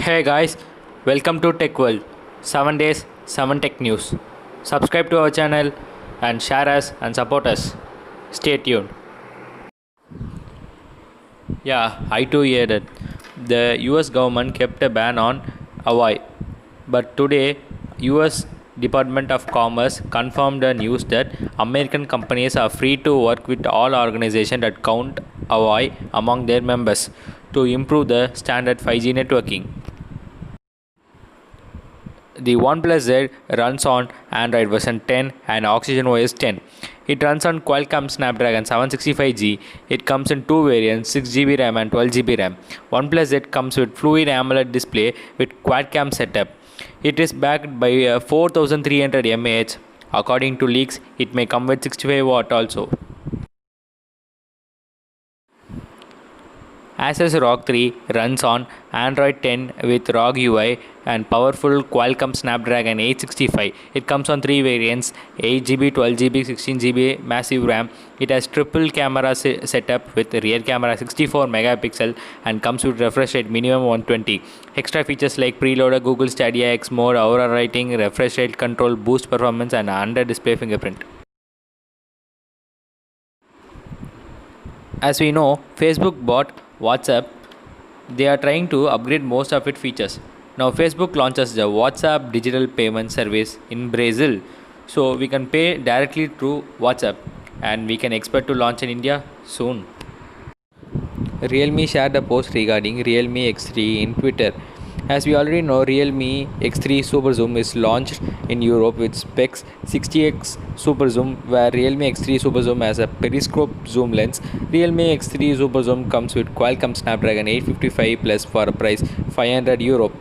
Hey guys, welcome to Tech World. 7 days, 7 tech news. Subscribe to our channel and share us and support us. Stay tuned. Yeah, I too hear that the US government kept a ban on Hawaii. But today, US Department of Commerce confirmed the news that American companies are free to work with all organizations that count Hawaii among their members to improve the standard 5G networking. The OnePlus Z runs on Android version 10 and Oxygen OS 10. It runs on Qualcomm Snapdragon 765G. It comes in two variants, 6GB RAM and 12GB RAM. OnePlus Z comes with Fluid AMOLED display with quad-cam setup. It is backed by a 4300 mAh. According to leaks, it may come with 65W also. Asus ROG 3 runs on Android 10 with ROG UI and powerful Qualcomm Snapdragon 865. It comes on three variants, 8GB, 12GB, 16GB massive RAM. It has triple camera setup with rear camera 64 megapixel and comes with refresh rate minimum 120. Extra features like preloaded Google Stadia X mode, Aura writing, refresh rate control, boost performance and under display fingerprint. As we know, Facebook bought WhatsApp. They are trying to upgrade most of its features. Now Facebook launches the WhatsApp digital payment service in Brazil. So we can pay directly through WhatsApp and we can expect to launch in India soon. Realme shared a post regarding Realme X3 in Twitter. As we already know, Realme X3 Super Zoom is launched in Europe with specs 60x Super Zoom, where Realme X3 Super Zoom has a periscope zoom lens. Realme X3 Super Zoom comes with Qualcomm Snapdragon 855 Plus for a price €500.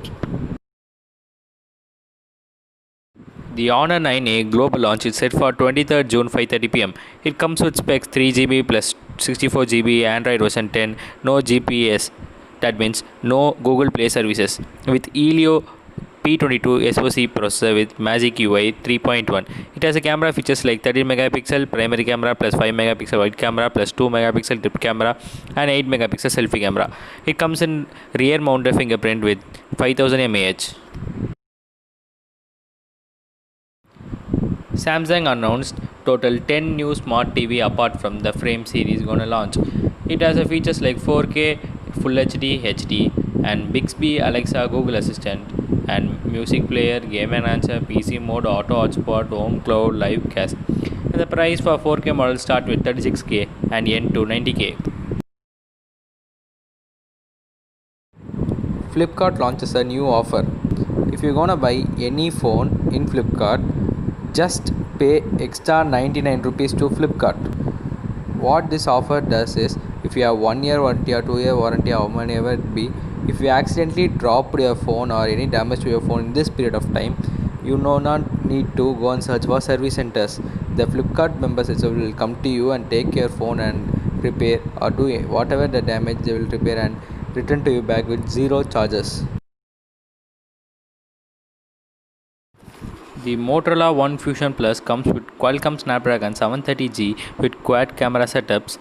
The Honor 9A global launch is set for 23rd June 5:30 pm. It comes with specs 3GB plus 64GB Android version 10, no GPS. That means no Google Play services. With Helio P22 SoC processor with Magic UI 3.1. It has a camera features like 13 megapixel primary camera plus 5 megapixel wide camera plus 2 megapixel depth camera and 8 megapixel selfie camera. It comes in rear mounted fingerprint with 5000 mAh. Samsung announced total 10 new smart TV apart from the Frame series gonna launch. It has a features like 4K Full HD and Bixby, Alexa, Google Assistant and music player, game enhancer, PC mode, auto hotspot, home cloud, live cast. And the price for 4K models start with 36K and end to 90K. Flipkart launches a new offer. If you're gonna buy any phone in Flipkart, just pay extra 99 rupees to Flipkart. What this offer does is, if you have 1 year warranty or 2 year warranty or whenever it be, if you accidentally drop your phone or any damage to your phone in this period of time, you do not need to go and search for service centers. The Flipkart members will come to you and take your phone and repair or do whatever the damage they will repair and return to you back with zero charges. The Motorola One Fusion Plus comes with Qualcomm Snapdragon 730G with quad camera setups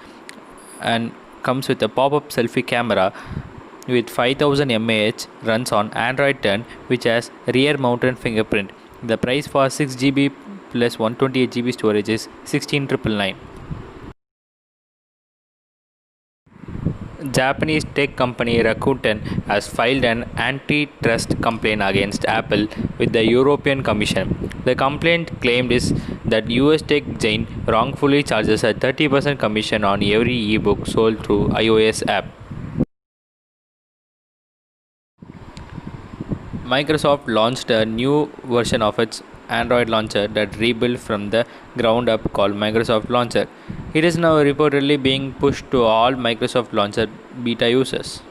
and comes with a pop-up selfie camera with 5000 mAh, runs on Android 10 which has rear mounted fingerprint. The price for 6GB plus 128GB storage is 16,999. Japanese tech company Rakuten has filed an antitrust complaint against Apple with the European Commission. The complaint claimed is that US tech giant wrongfully charges a 30% commission on every ebook sold through iOS app. Microsoft launched a new version of its Android launcher that rebuilt from the ground up called Microsoft Launcher. It is now reportedly being pushed to all Microsoft Launcher beta users.